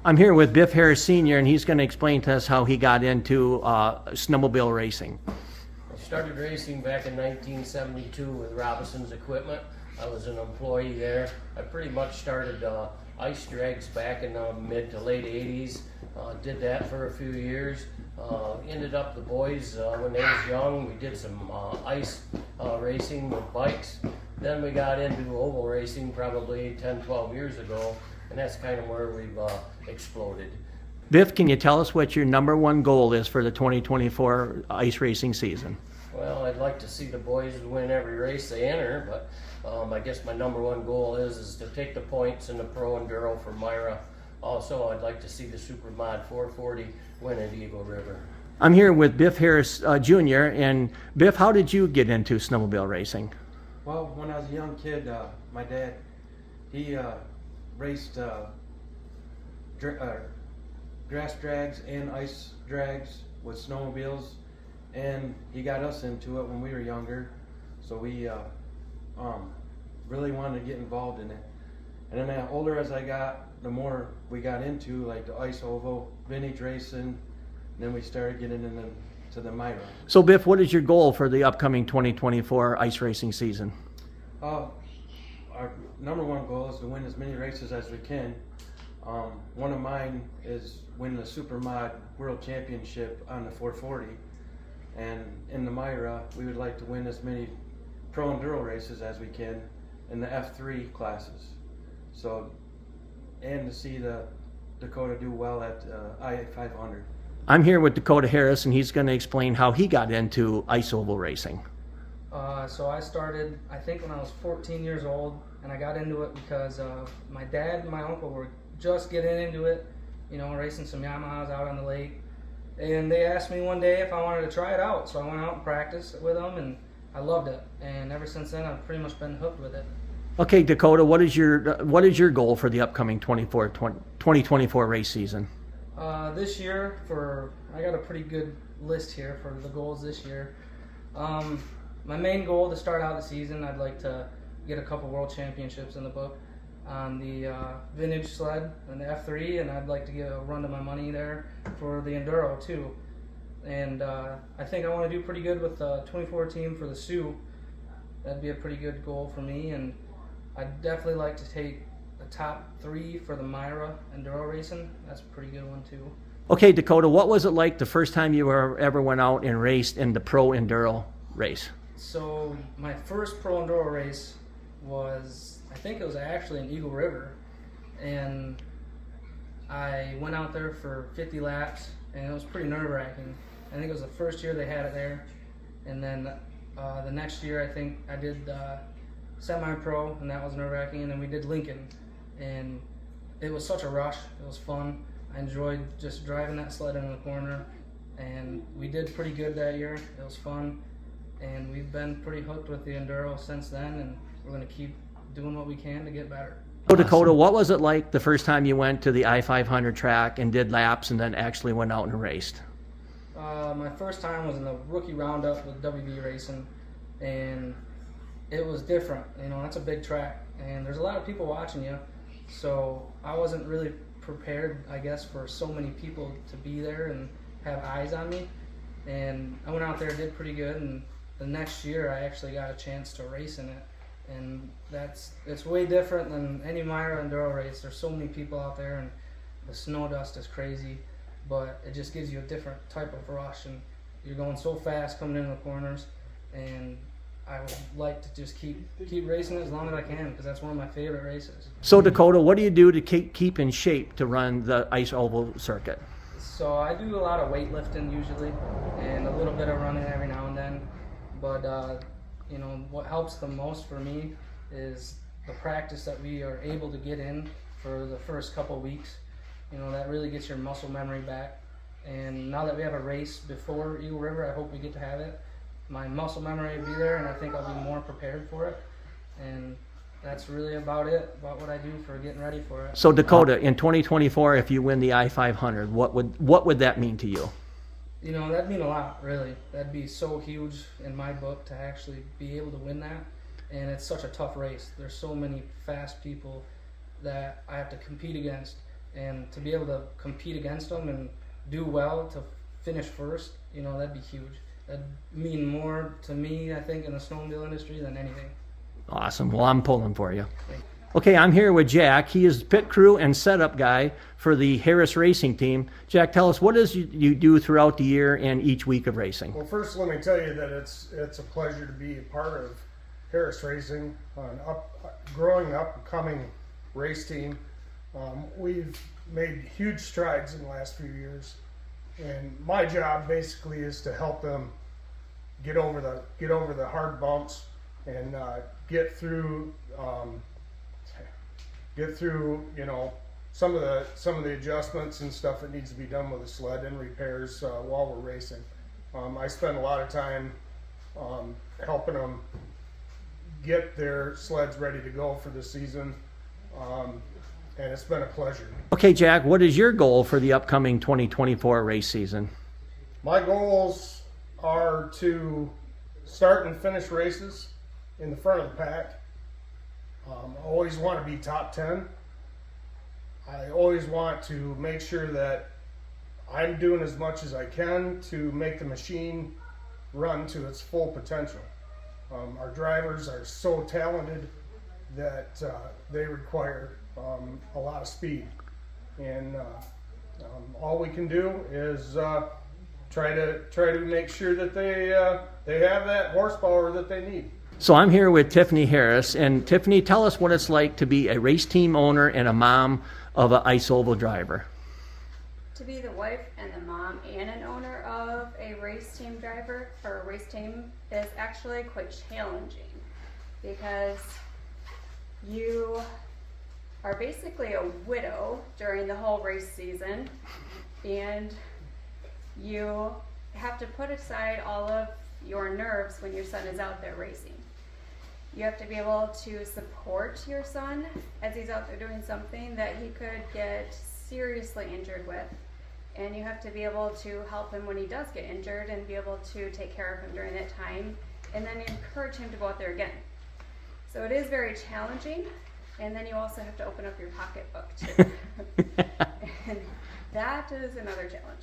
I'm here with Biff Harris Sr., and he's going to explain to us how he got into snowmobile racing. I started racing back in 1972 with Robinson's Equipment. I was an employee there. I pretty much started ice drags back in the mid to late 80s. Did that for a few years. Ended up the boys, when they was young, we did some ice racing with bikes. Then we got into oval racing probably 10, 12 years ago, and that's kind of where we've exploded. Biff, can you tell us what your #1 goal is for the 2024 ice racing season? Well, I'd like to see the boys win every race they enter, but I guess my #1 goal is to take the points in the Pro Enduro for Myra. Also, I'd like to see the Supermod 440 win at Eagle River. I'm here with Biff Harris Jr., and Biff, how did you get into snowmobile racing? Well, when I was a young kid, my dad, he raced grass drags and ice drags with snowmobiles, and he got us into it when we were younger, so we really wanted to get involved in it. And then the older as I got, the more we got into like the ice oval, vintage racing, and then we started getting into the Myra. So Biff, what is your goal for the upcoming 2024 ice racing season? Our #1 goal is to win as many races as we can. One of mine is win the Supermod World Championship on the 440. And in the Myra, we would like to win as many Pro Enduro races as we can in the F3 classes. So, and to see the Dakota do well at I-500. I'm here with Dakota Harris, and he's going to explain how he got into ice oval racing. So I started, I think, when I was 14 years old, and I got into it because my dad and my uncle were just getting into it, you know, racing some Yamahas out on the lake. And they asked me one day if I wanted to try it out, so I went out and practiced with them, and I loved it. And ever since then, I've pretty much been hooked with it. Okay, Dakota, what is your goal for the upcoming 2024 race season? This year, I got a pretty good list here for the goals this year. My main goal to start out the season, I'd like to get a couple world championships in the book on the vintage sled and the F3, and I'd like to get a run to my money there for the Enduro too. And I think I want to do pretty good with the 24 team for the Sioux. That'd be a pretty good goal for me, and I'd definitely like to take the top 3 for the Myra Enduro racing. That's a pretty good one too. Okay, Dakota, what was it like the first time you ever went out and raced in the Pro Enduro race? So my first Pro Enduro race was, I think it was actually in Eagle River, and I went out there for 50 laps, and it was pretty nerve-wracking. I think it was the first year they had it there, and then the next year I think I did semi-pro, and that was nerve-wracking, and then we did Lincoln, and it was such a rush. It was fun. I enjoyed just driving that sled in the corner, and we did pretty good that year. It was fun, and we've been pretty hooked with the Enduro since then, and we're going to keep doing what we can to get better. So Dakota, what was it like the first time you went to the I-500 track and did laps and then actually went out and raced? My first time was in the rookie roundup with WB Racing, and it was different. You know, that's a big track, and there's a lot of people watching you, so I wasn't really prepared, I guess, for so many people to be there and have eyes on me. And I went out there, did pretty good, and the next year I actually got a chance to race in it. And it's way different than any Myra Enduro race. There's so many people out there, and the snow dust is crazy, but it just gives you a different type of rush, and you're going so fast coming in the corners, and I would like to just keep racing it as long as I can, because that's one of my favorite races. So Dakota, what do you do to keep in shape to run the ice oval circuit? So I do a lot of weightlifting usually, and a little bit of running every now and then. But you know, what helps the most for me is the practice that we are able to get in for the first couple weeks. You know, that really gets your muscle memory back. And now that we have a race before Eagle River, I hope we get to have it. My muscle memory will be there, and I think I'll be more prepared for it. And that's really about it, about what I do for getting ready for it. So Dakota, in 2024, if you win the I-500, what would that mean to you? You know, that'd mean a lot, really. That'd be so huge in my book to actually be able to win that. And it's such a tough race. There's so many fast people that I have to compete against. and to be able to compete against them and do well to finish first, you know, that'd be huge. That'd mean more to me, I think, in the snowmobile industry than anything. Awesome. Well, I'm pulling for you. Okay, I'm here with Jack. He is pit crew and setup guy for the Harris Racing team. Jack, tell us, what does you do throughout the year and each week of racing? Well, first, let me tell you that it's a pleasure to be a part of Harris Racing, an growing up-and-coming race team. We've made huge strides in the last few years, and my job basically is to help them get over the hard bumps and get through you know, some of the adjustments and stuff that needs to be done with the sled and repairs while we're racing. I spend a lot of time helping them get their sleds ready to go for the season, and it's been a pleasure. Okay, Jack, what is your goal for the upcoming 2024 race season? My goals are to start and finish races in the front of the pack. I always want to be top 10. I always want to make sure that I'm doing as much as I can to make the machine run to its full potential. Our drivers are so talented that they require a lot of speed, and all we can do is try to make sure that they have that horsepower that they need. So I'm here with Tiffany Harris, and Tiffany, tell us what it's like to be a race team owner and a mom of an ice oval driver. To be the wife and the mom and an owner of a race team driver or a race team is actually quite challenging, because you are basically a widow during the whole race season, and you have to put aside all of your nerves when your son is out there racing. You have to be able to support your son as he's out there doing something that he could get seriously injured with. And you have to be able to help him when he does get injured and be able to take care of him during that time, and then encourage him to go out there again. So it is very challenging, and then you also have to open up your pocketbook too. And that is another challenge.